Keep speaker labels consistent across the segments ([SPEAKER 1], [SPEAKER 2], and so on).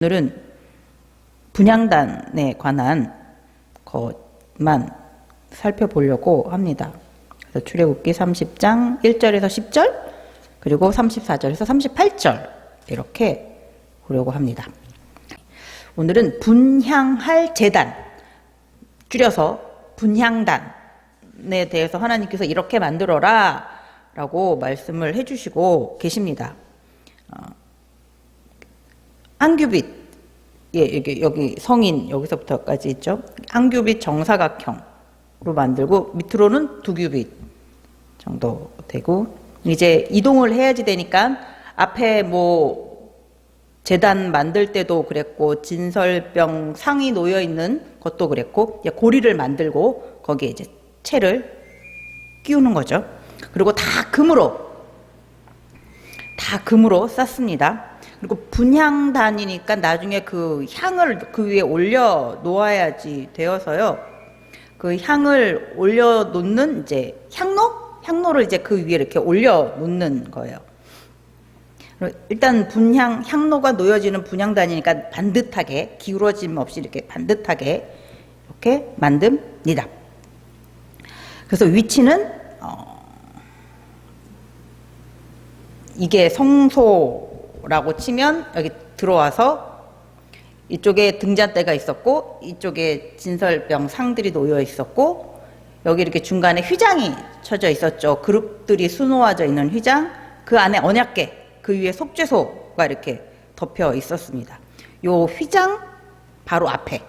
[SPEAKER 1] 오늘은 분향단에 관한 것만 살펴보려고 합니다. 그래서 출애굽기 30장 1절에서 10절 그리고 34절에서 38절 이렇게 보려고 합니다. 오늘은 분향할 제단, 줄여서 분향단에 대해서 하나님께서 이렇게 만들어라 라고 말씀을 해주시고 계십니다. 한 규빗, 여기 성인 여기서부터까지 있죠. 한 규빗 정사각형으로 만들고 밑으로는 2규빗 정도 되고, 이제 이동을 해야지 되니까 앞에 제단 만들 때도 그랬고 진설병 상이 놓여 있는 것도 그랬고, 고리를 만들고 거기에 이제 채를 끼우는 거죠. 그리고 다 금으로 쌌습니다. 그리고 분향단이니까 나중에 그 향을 그 위에 올려 놓아야지 되어서요. 그 향을 올려 놓는 이제 향로를 이제 그 위에 이렇게 올려 놓는 거예요. 일단 향로가 놓여지는 분향단이니까 반듯하게, 기울어짐 없이 이렇게 반듯하게 이렇게 만듭니다. 그래서 위치는 이게 성소라고 치면 여기 들어와서 이쪽에 등잔대가 있었고 이쪽에 진설병 상들이 놓여 있었고 여기 이렇게 중간에 휘장이 쳐져 있었죠. 그릇들이 수놓아져 있는 휘장, 그 안에 언약궤, 그 위에 속죄소가 이렇게 덮여 있었습니다. 요 휘장 바로 앞에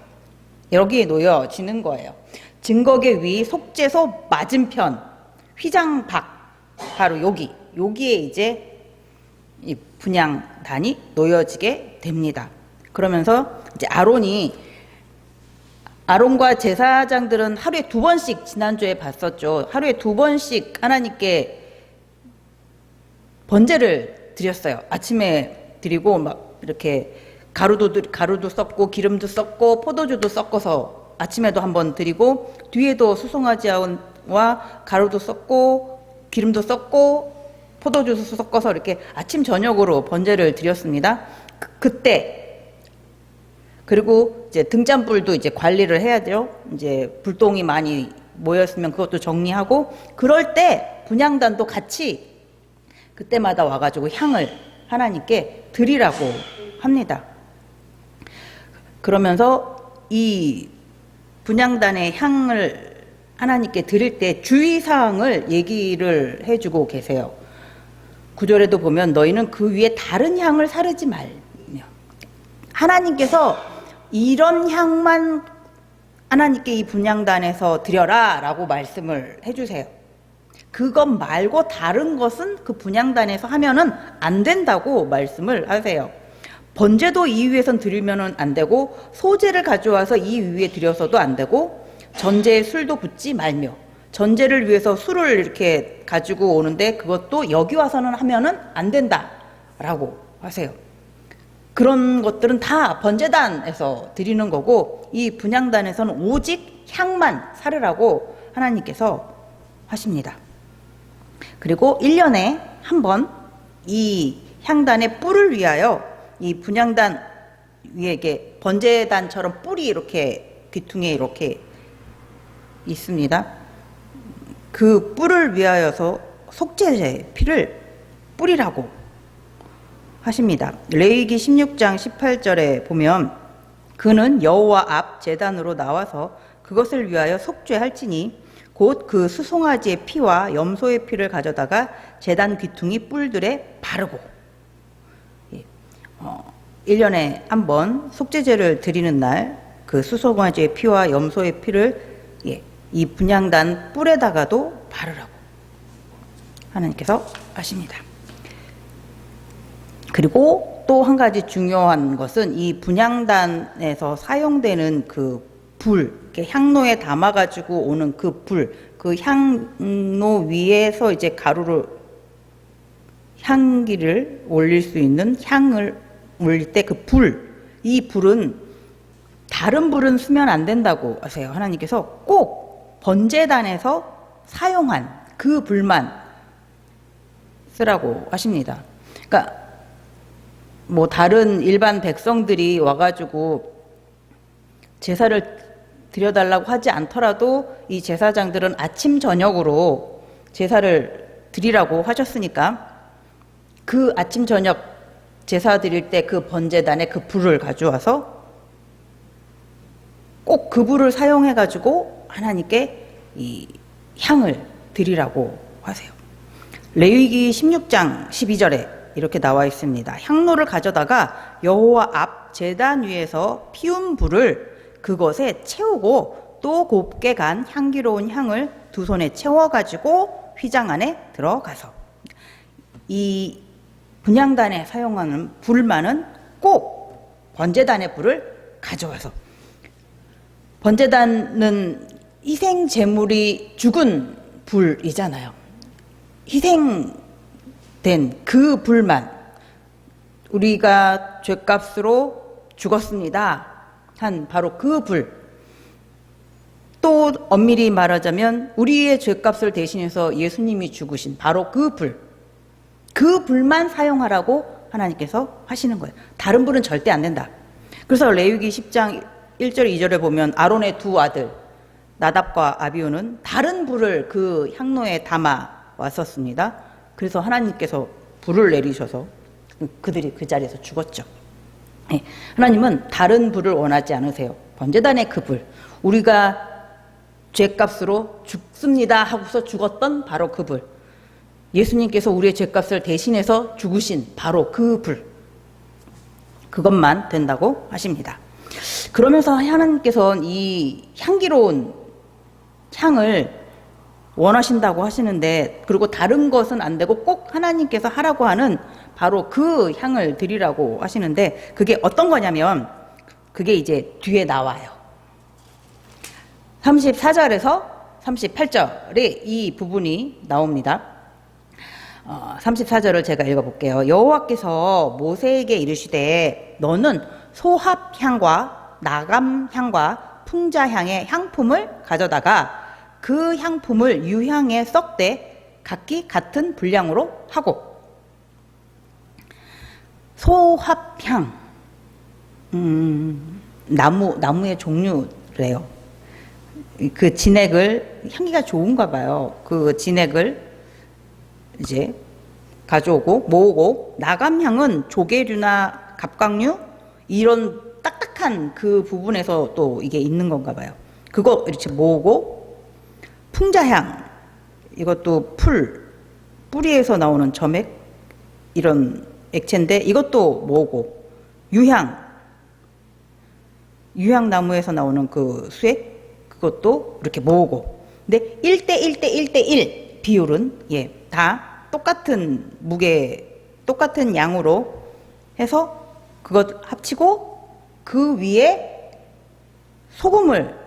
[SPEAKER 1] 여기에 놓여지는 거예요. 증거궤 위 속죄소 맞은편 휘장 밖 바로 여기에 이제 이 분향단이 놓여지게 됩니다. 그러면서 이제 아론과 제사장들은 하루에 2번씩, 지난주에 봤었죠. 하루에 2번씩 하나님께 번제를 드렸어요. 아침에 드리고 막 이렇게 가루도 섞고 기름도 섞고 포도주도 섞어서 아침에도 한번 드리고, 뒤에도 수송아지와 가루도 섞고 기름도 섞고 포도주도 섞어서 이렇게 아침 저녁으로 번제를 드렸습니다. 그때 그리고 이제 등잔불도 이제 관리를 해야 돼요. 이제 불똥이 많이 모였으면 그것도 정리하고, 그럴 때 분향단도 같이 그때마다 와가지고 향을 하나님께 드리라고 합니다. 그러면서 이 분향단의 향을 하나님께 드릴 때 주의사항을 얘기를 해주고 계세요. 9절에도 보면 너희는 그 위에 다른 향을 사르지 말며, 하나님께서 이런 향만 하나님께 이 분향단에서 드려라 라고 말씀을 해주세요. 그것 말고 다른 것은 그 분향단에서 하면은 안 된다고 말씀을 하세요. 번제도 이 위에선 드리면은 안 되고, 소제를 가져와서 이 위에 드려서도 안 되고, 전제에 술도 붓지 말며, 전제를 위해서 술을 이렇게 가지고 오는데 그것도 여기 와서는 하면은 안 된다라고 하세요. 그런 것들은 다 번제단에서 드리는 거고, 이 분향단에서는 오직 향만 사르라고 하나님께서 하십니다. 그리고 1년에 한 번 이 향단의 뿔을 위하여, 이 분향단 위에 이게 번제단처럼 뿔이 이렇게 귀퉁이에 이렇게 있습니다. 그 뿔을 위하여서 속죄제의 피를 뿌리라고 하십니다. 레위기 16장 18절에 보면 그는 여호와 앞 제단으로 나와서 그것을 위하여 속죄할지니 곧 그 수송아지의 피와 염소의 피를 가져다가 제단 귀퉁이 뿔들에 바르고, 1년에 한 번 속죄제를 드리는 날 그 수송아지의 피와 염소의 피를 이 분향단 뿔에다가도 바르라고 하나님께서 하십니다. 그리고 또 한 가지 중요한 것은 이 분향단에서 사용되는 그 불, 향로에 담아가지고 오는 그 불, 그 향로 위에서 이제 향기를 올릴 수 있는 향을 올릴 때 그 이 불은 다른 불은 쓰면 안 된다고 하세요. 하나님께서 꼭 번제단에서 사용한 그 불만 쓰라고 하십니다. 그러니까 뭐 다른 일반 백성들이 와가지고 제사를 드려달라고 하지 않더라도 이 제사장들은 아침 저녁으로 제사를 드리라고 하셨으니까 그 아침 저녁 제사 드릴 때 그 번제단에 그 불을 가져와서 꼭 그 불을 사용해 가지고 하나님께 이 향을 드리라고 하세요. 레위기 16장 12절에 이렇게 나와 있습니다. 향로를 가져다가 여호와 앞 제단 위에서 피운 불을 그것에 채우고 또 곱게 간 향기로운 향을 두 손에 채워가지고 휘장 안에 들어가서 이 분향단에 사용하는 불만은 꼭 번제단의 불을 가져와서 번제단은 희생 제물이 죽은 불이잖아요. 희생된 그 불만 우리가 죗값으로 죽었습니다 한 바로 그 불, 또 엄밀히 말하자면 우리의 죗값을 대신해서 예수님이 죽으신 바로 그 불, 그 불만 사용하라고 하나님께서 하시는 거예요. 다른 불은 절대 안 된다. 그래서 레위기 10장 1절 2절에 보면 아론의 두 아들 나답과 아비후는 다른 불을 그 향로에 담아 왔었습니다. 그래서 하나님께서 불을 내리셔서 그들이 그 자리에서 죽었죠. 네, 하나님은 다른 불을 원하지 않으세요. 번제단의 그 불, 우리가 죄값으로 죽습니다 하고서 죽었던 바로 그 불, 예수님께서 우리의 죄값을 대신해서 죽으신 바로 그 불, 그것만 된다고 하십니다. 그러면서 하나님께서는 이 향기로운 향을 원하신다고 하시는데, 그리고 다른 것은 안 되고 꼭 하나님께서 하라고 하는 바로 그 향을 드리라고 하시는데, 그게 어떤 거냐면 그게 이제 뒤에 나와요. 34절에서 38절에 이 부분이 나옵니다. 34절을 제가 읽어볼게요. 여호와께서 모세에게 이르시되 너는 소합향과 나감향과 풍자향의 향품을 가져다가 그 향품을 유향에 썩되 각기 같은 분량으로 하고, 소합향, 나무의 종류래요. 그 진액을, 향기가 좋은가 봐요. 그 진액을 이제 가져오고 모으고, 나감향은 조개류나 갑각류 이런 딱딱한 그 부분에서 또 이게 있는 건가 봐요. 그거 이렇게 모으고, 풍자향, 이것도 뿌리에서 나오는 점액 이런 액체인데 이것도 모으고, 유향나무에서 나오는 그 수액, 그것도 이렇게 모으고. 근데 1대1대1대1 비율은 다 똑같은 무게, 똑같은 양으로 해서 그것 합치고 그 위에 소금을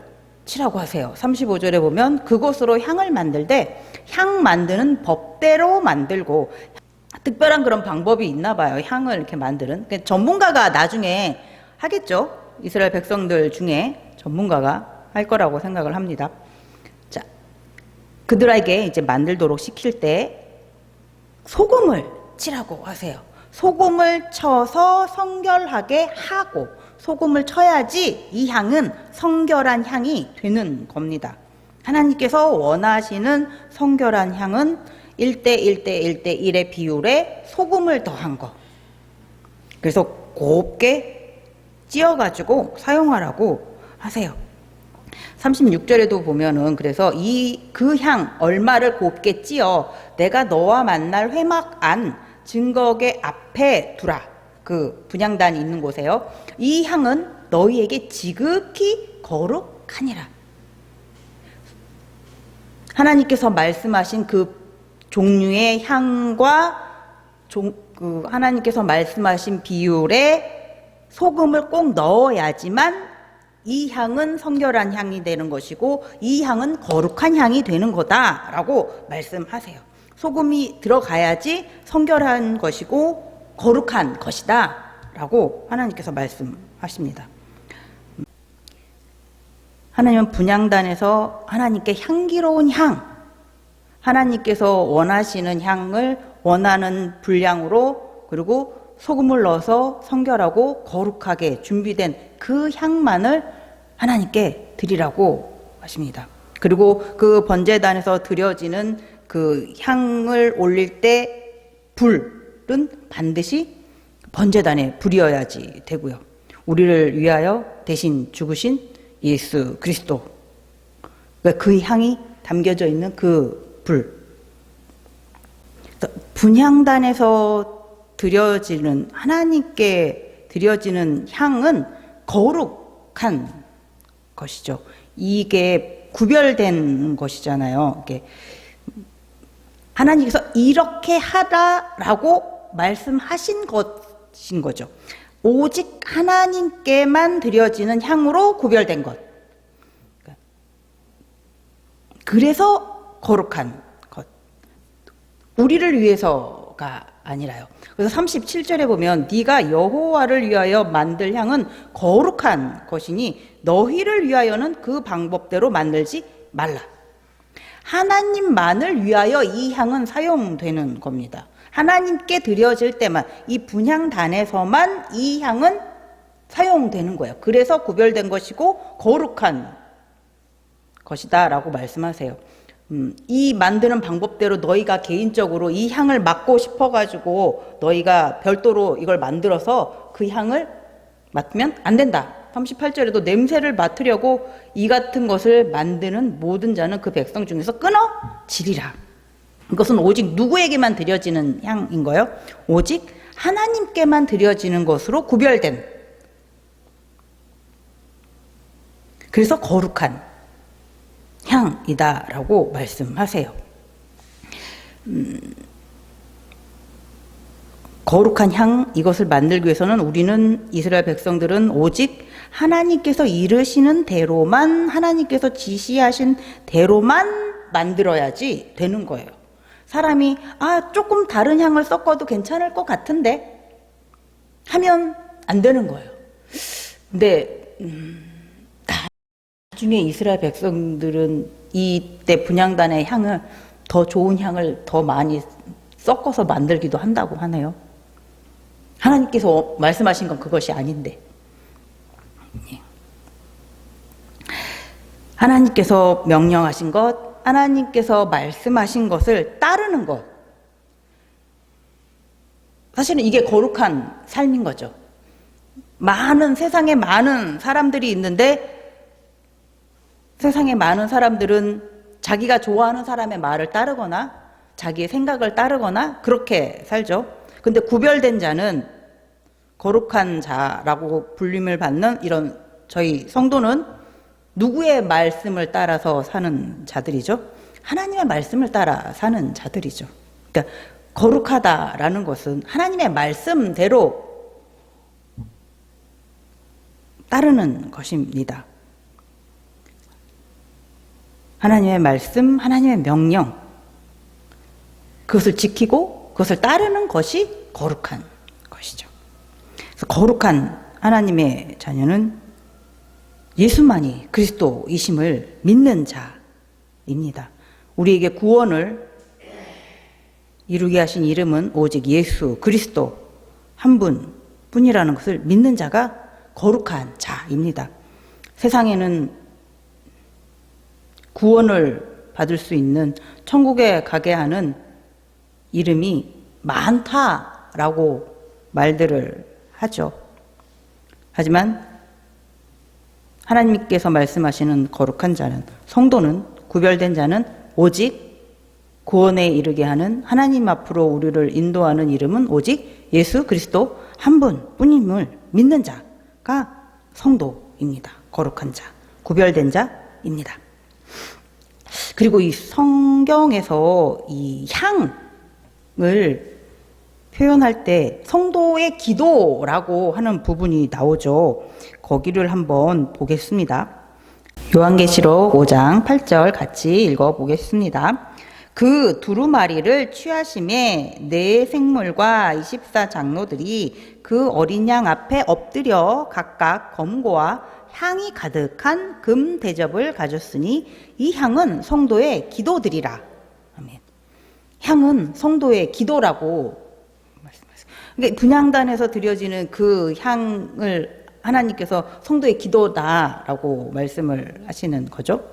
[SPEAKER 1] 치라고 하세요. 35절에 보면 그것으로 향을 만들되 향 만드는 법대로 만들고, 특별한 그런 방법이 있나 봐요. 향을 이렇게 만드는. 전문가가 나중에 하겠죠. 이스라엘 백성들 중에 전문가가 할 거라고 생각을 합니다. 자, 그들에게 이제 만들도록 시킬 때 소금을 치라고 하세요. 소금을 쳐서 성결하게 하고, 소금을 쳐야지 이 향은 성결한 향이 되는 겁니다. 하나님께서 원하시는 성결한 향은 1대1대1대1의 비율에 소금을 더한 거. 그래서 곱게 찧어가지고 사용하라고 하세요. 36절에도 보면은 그래서 그 향 얼마를 곱게 찧어 내가 너와 만날 회막 안 증거계 앞에 두라. 그 분향단이 있는 곳에요. 이 향은 너희에게 지극히 거룩하니라. 하나님께서 말씀하신 그 종류의 향과 하나님께서 말씀하신 비율에 소금을 꼭 넣어야지만 이 향은 성결한 향이 되는 것이고 이 향은 거룩한 향이 되는 거다라고 말씀하세요. 소금이 들어가야지 성결한 것이고 거룩한 것이다 라고 하나님께서 말씀하십니다. 하나님은 분향단에서 하나님께 향기로운 향, 하나님께서 원하시는 향을 원하는 분량으로, 그리고 소금을 넣어서 성결하고 거룩하게 준비된 그 향만을 하나님께 드리라고 하십니다. 그리고 그 번제단에서 드려지는 그 향을 올릴 때 불은 반드시 번제단에 불이어야지 되고요. 우리를 위하여 대신 죽으신 예수 그리스도, 그 향이 담겨져 있는 그 불. 분향단에서 드려지는, 하나님께 드려지는 향은 거룩한 것이죠. 이게 구별된 것이잖아요. 이게 하나님께서 이렇게 하라라고 말씀하신 것인 거죠. 오직 하나님께만 드려지는 향으로 구별된 것. 그래서 거룩한 것. 우리를 위해서가 아니라요. 그래서 37절에 보면 네가 여호와를 위하여 만들 향은 거룩한 것이니 너희를 위하여는 그 방법대로 만들지 말라. 하나님만을 위하여 이 향은 사용되는 겁니다. 하나님께 드려질 때만, 이 분향단에서만 이 향은 사용되는 거예요. 그래서 구별된 것이고 거룩한 것이다 라고 말씀하세요. 이 만드는 방법대로 너희가 개인적으로 이 향을 맡고 싶어가지고 너희가 별도로 이걸 만들어서 그 향을 맡으면 안 된다. 38절에도 냄새를 맡으려고 이 같은 것을 만드는 모든 자는 그 백성 중에서 끊어지리라. 이것은 오직 누구에게만 드려지는 향인 거예요? 오직 하나님께만 드려지는 것으로 구별된, 그래서 거룩한 향이다라고 말씀하세요. 거룩한 향, 이것을 만들기 위해서는 우리는, 이스라엘 백성들은 오직 하나님께서 이르시는 대로만, 하나님께서 지시하신 대로만 만들어야지 되는 거예요. 사람이 조금 다른 향을 섞어도 괜찮을 것 같은데 하면 안 되는 거예요. 근데 나중에 이스라엘 백성들은 이때 분향단의 향을, 더 좋은 향을 더 많이 섞어서 만들기도 한다고 하네요. 하나님께서 말씀하신 건 그것이 아닌데. 하나님께서 명령하신 것, 하나님께서 말씀하신 것을 따르는 것. 사실은 이게 거룩한 삶인 거죠. 세상에 많은 사람들이 있는데, 세상에 많은 사람들은 자기가 좋아하는 사람의 말을 따르거나 자기의 생각을 따르거나 그렇게 살죠. 근데 구별된 자는, 거룩한 자라고 불림을 받는 이런 저희 성도는 누구의 말씀을 따라서 사는 자들이죠? 하나님의 말씀을 따라 사는 자들이죠. 그러니까 거룩하다라는 것은 하나님의 말씀대로 따르는 것입니다. 하나님의 말씀, 하나님의 명령, 그것을 지키고 그것을 따르는 것이 거룩한 것이죠. 그래서 거룩한 하나님의 자녀는 예수만이 그리스도이심을 믿는 자입니다. 우리에게 구원을 이루게 하신 이름은 오직 예수 그리스도 한 분뿐이라는 것을 믿는 자가 거룩한 자입니다. 세상에는 구원을 받을 수 있는, 천국에 가게 하는 이름이 많다라고 말들을 하죠. 하지만 하나님께서 말씀하시는 거룩한 자는, 성도는, 구별된 자는 오직 구원에 이르게 하는, 하나님 앞으로 우리를 인도하는 이름은 오직 예수 그리스도 한 분뿐임을 믿는 자가 성도입니다. 거룩한 자, 구별된 자입니다. 그리고 이 성경에서 이 향을 표현할 때 성도의 기도라고 하는 부분이 나오죠. 거기를 한번 보겠습니다. 요한계시록 5장 8절 같이 읽어보겠습니다. 그 두루마리를 취하심에 네 생물과 24장로들이 그 어린 양 앞에 엎드려 각각 검고와 향이 가득한 금 대접을 가졌으니 이 향은 성도의 기도들이라. 아멘. 향은 성도의 기도라고 말씀하세요. 그러니까 분향단에서 드려지는 그 향을 하나님께서 성도의 기도다라고 말씀을 하시는 거죠.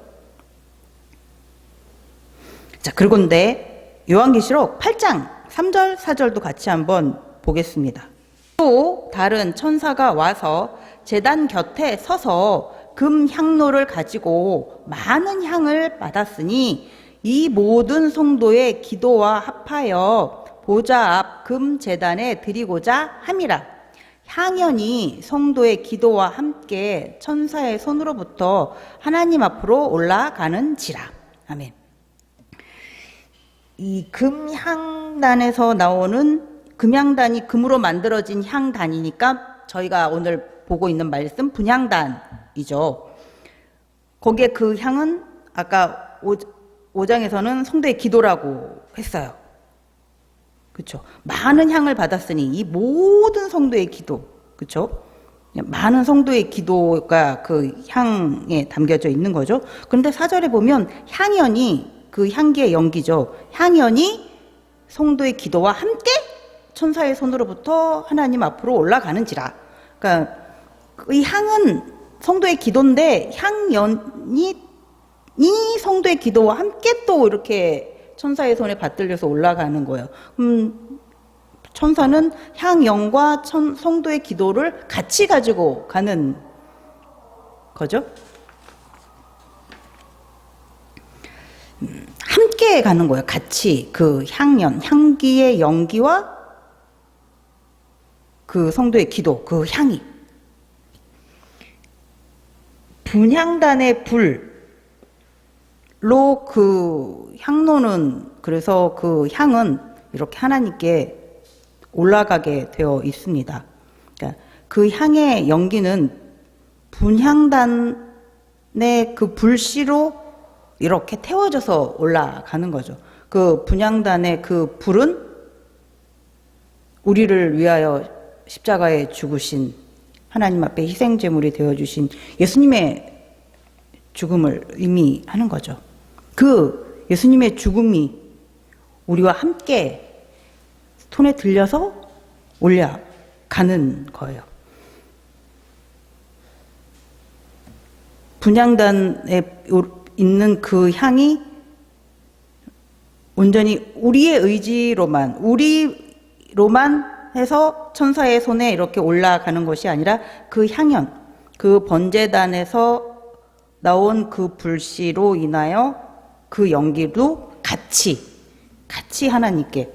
[SPEAKER 1] 자, 그런데 요한계시록 8장 3절 4절도 같이 한번 보겠습니다. 또 다른 천사가 와서 제단 곁에 서서 금 향로를 가지고 많은 향을 받았으니 이 모든 성도의 기도와 합하여 보좌 앞 금 제단에 드리고자 함이라. 향연이 성도의 기도와 함께 천사의 손으로부터 하나님 앞으로 올라가는지라. 아멘. 이 금향단에서 나오는, 금향단이 금으로 만들어진 향단이니까 저희가 오늘 보고 있는 말씀 분향단이죠. 거기에 그 향은 아까 5장에서는 성도의 기도라고 했어요. 그렇죠? 많은 향을 받았으니 이 모든 성도의 기도, 그렇죠? 많은 성도의 기도가 그 향에 담겨져 있는 거죠. 그런데 4절에 보면 향연이, 그 향기의 연기죠. 향연이 성도의 기도와 함께 천사의 손으로부터 하나님 앞으로 올라가는지라. 그러니까 이 향은 성도의 기도인데 향연이 이 성도의 기도와 함께 또 이렇게 천사의 손에 받들려서 올라가는 거예요. 천사는 향연과 성도의 기도를 같이 가지고 가는 거죠. 함께 가는 거예요. 같이 그 향연, 향기의 연기와 그 성도의 기도, 그 향이. 분향단의 불로 그 향로는, 그래서 그 향은 이렇게 하나님께 올라가게 되어 있습니다. 그러니까 그 향의 연기는 분향단의 그 불씨로 이렇게 태워져서 올라가는 거죠. 그 분향단의 그 불은 우리를 위하여 십자가에 죽으신, 하나님 앞에 희생제물이 되어주신 예수님의 죽음을 의미하는 거죠. 그 예수님의 죽음이 우리와 함께 손에 들려서 올라가는 거예요. 분향단에 있는 그 향이 온전히 우리의 의지로만, 우리로만 해서 천사의 손에 이렇게 올라가는 것이 아니라 그 향연, 그 번제단에서 나온 그 불씨로 인하여 그 연기도 같이 하나님께.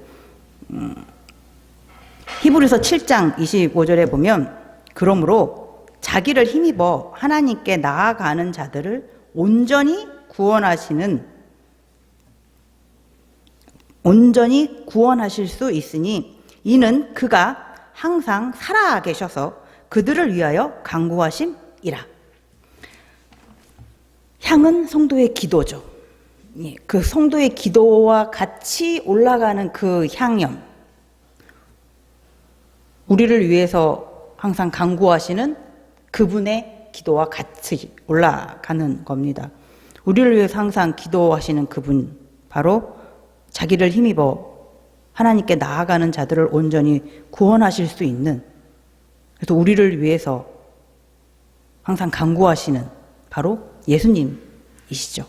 [SPEAKER 1] 히브리서 7장 25절에 보면 그러므로 자기를 힘입어 하나님께 나아가는 자들을 온전히 구원하실 수 있으니 이는 그가 항상 살아 계셔서 그들을 위하여 간구하심이라. 향은 성도의 기도죠. 그 성도의 기도와 같이 올라가는 그 향연, 우리를 위해서 항상 간구하시는 그분의 기도와 같이 올라가는 겁니다. 우리를 위해서 항상 기도하시는 그분, 바로 자기를 힘입어 하나님께 나아가는 자들을 온전히 구원하실 수 있는, 그래서 우리를 위해서 항상 간구하시는 바로 예수님이시죠.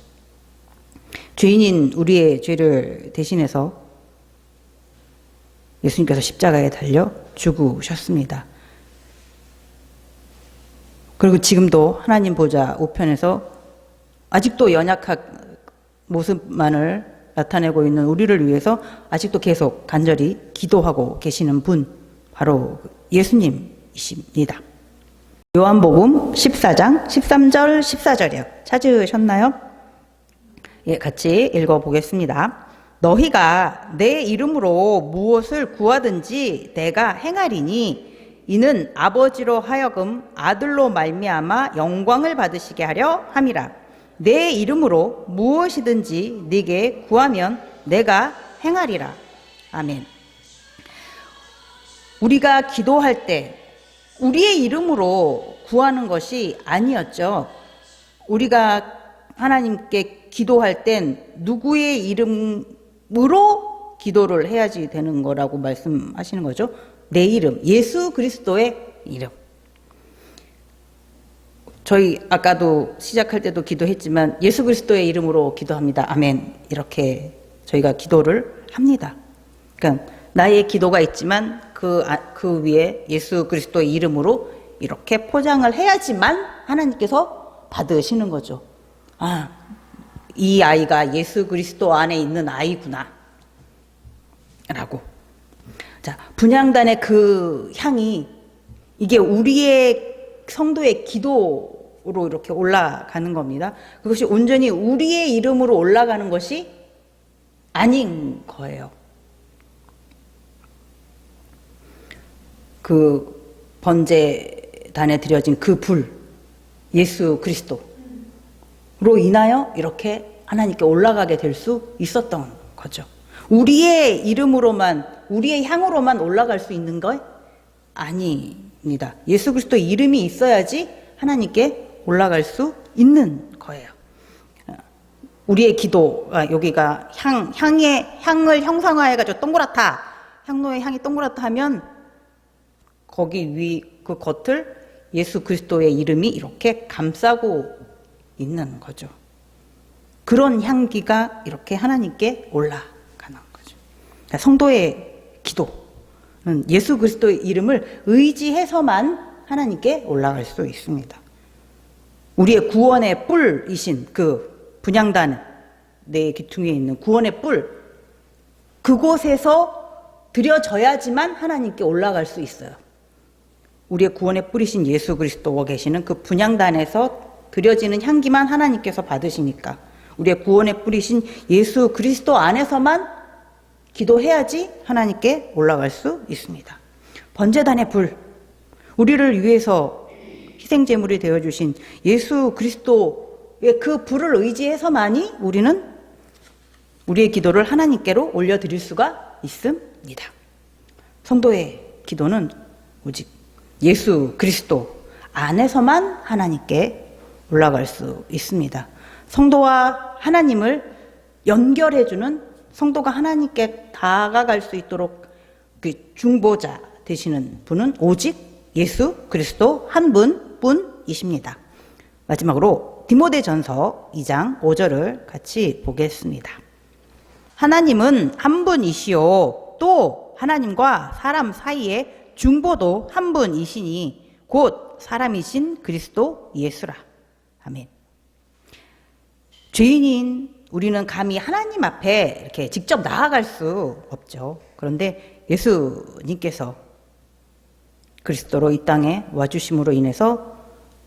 [SPEAKER 1] 죄인인 우리의 죄를 대신해서 예수님께서 십자가에 달려 죽으셨습니다. 그리고 지금도 하나님 보좌 우편에서 아직도 연약한 모습만을 나타내고 있는 우리를 위해서 아직도 계속 간절히 기도하고 계시는 분, 바로 예수님이십니다. 요한복음 14장 13절 14절이요. 찾으셨나요? 예, 같이 읽어보겠습니다. 너희가 내 이름으로 무엇을 구하든지 내가 행하리니 이는 아버지로 하여금 아들로 말미암아 영광을 받으시게 하려 함이라. 내 이름으로 무엇이든지 네게 구하면 내가 행하리라. 아멘. 우리가 기도할 때 우리의 이름으로 구하는 것이 아니었죠. 우리가 하나님께 기도할 땐 누구의 이름으로 기도를 해야지 되는 거라고 말씀하시는 거죠. 내 이름, 예수 그리스도의 이름. 저희 아까도 시작할 때도 기도했지만 예수 그리스도의 이름으로 기도합니다. 아멘. 이렇게 저희가 기도를 합니다. 그러니까 나의 기도가 있지만 그 위에 예수 그리스도의 이름으로 이렇게 포장을 해야지만 하나님께서 받으시는 거죠. 아, 이 아이가 예수 그리스도 안에 있는 아이구나 라고. 자, 분향단의 그 향이 이게 우리의 성도의 기도로 이렇게 올라가는 겁니다. 그것이 온전히 우리의 이름으로 올라가는 것이 아닌 거예요. 그 번제단에 드려진 그 불, 예수 그리스도로 인하여 이렇게 하나님께 올라가게 될 수 있었던 거죠. 우리의 이름으로만, 우리의 향으로만 올라갈 수 있는 것 아닙니다. 예수 그리스도의 이름이 있어야지 하나님께 올라갈 수 있는 거예요. 우리의 기도, 여기가 향을 형상화해가지고 동그랗다, 향로의 향이 동그랗다 하면 거기 그 겉을 예수 그리스도의 이름이 이렇게 감싸고 있는 거죠. 그런 향기가 이렇게 하나님께 올라가는 거죠. 그러니까 성도의 기도는 예수 그리스도의 이름을 의지해서만 하나님께 올라갈 수 있습니다. 우리의 구원의 뿔이신 그 분향단, 내 기퉁에 있는 구원의 뿔, 그곳에서 드려져야지만 하나님께 올라갈 수 있어요. 우리의 구원의 뿔이신 예수 그리스도가 계시는 그 분향단에서 드려지는 향기만 하나님께서 받으시니까 우리의 구원의 뿔이신 예수 그리스도 안에서만 기도해야지 하나님께 올라갈 수 있습니다. 번제단의 불, 우리를 위해서 희생제물이 되어주신 예수 그리스도의 그 불을 의지해서만이 우리는 우리의 기도를 하나님께로 올려드릴 수가 있습니다. 성도의 기도는 오직 예수 그리스도 안에서만 하나님께 올라갈 수 있습니다. 성도와 하나님을 연결해주는, 성도가 하나님께 다가갈 수 있도록 그 중보자 되시는 분은 오직 예수 그리스도 한 분뿐이십니다. 마지막으로 디모데전서 2장 5절을 같이 보겠습니다. 하나님은 한 분이시요 또 하나님과 사람 사이에 중보도 한 분이시니 곧 사람이신 그리스도 예수라. 아멘. 죄인인 우리는 감히 하나님 앞에 이렇게 직접 나아갈 수 없죠. 그런데 예수님께서 그리스도로 이 땅에 와주심으로 인해서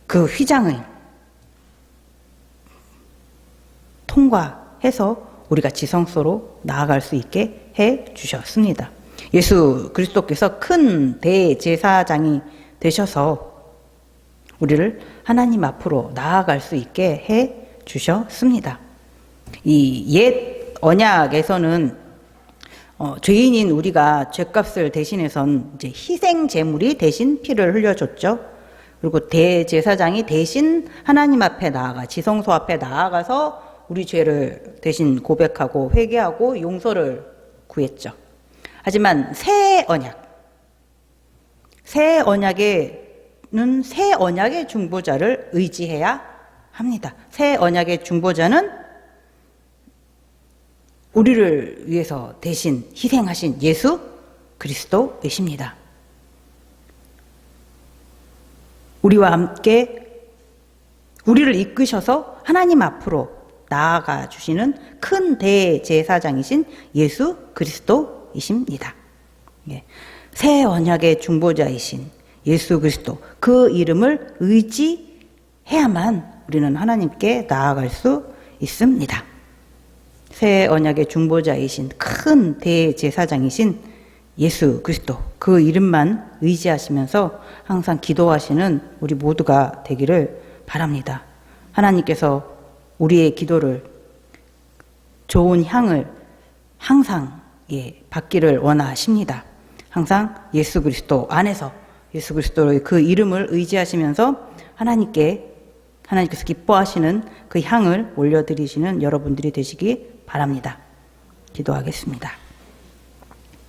[SPEAKER 1] 그 휘장을 통과해서 우리가 지성소로 나아갈 수 있게 해 주셨습니다. 예수 그리스도께서 큰 대제사장이 되셔서 우리를 하나님 앞으로 나아갈 수 있게 해 주셨습니다. 이 옛 언약에서는 죄인인 우리가 죄값을 대신해선 이제 희생 제물이 대신 피를 흘려줬죠. 그리고 대제사장이 대신 하나님 앞에 나아가 지성소 앞에 나아가서 우리 죄를 대신 고백하고 회개하고 용서를 구했죠. 하지만 새 언약에는 새 언약의 중보자를 의지해야 합니다. 새 언약의 중보자는 우리를 위해서 대신 희생하신 예수 그리스도이십니다. 우리와 함께 우리를 이끄셔서 하나님 앞으로 나아가 주시는 큰 대제사장이신 예수 그리스도이십니다. 새 언약의 중보자이신 예수 그리스도, 그 이름을 의지해야만 우리는 하나님께 나아갈 수 있습니다. 새 언약의 중보자이신 큰 대제사장이신 예수 그리스도, 그 이름만 의지하시면서 항상 기도하시는 우리 모두가 되기를 바랍니다. 하나님께서 우리의 기도를, 좋은 향을 항상 받기를 원하십니다. 항상 예수 그리스도 안에서 예수 그리스도의 그 이름을 의지하시면서 하나님께서 기뻐하시는 그 향을 올려드리시는 여러분들이 되시기 바랍니다. 기도하겠습니다.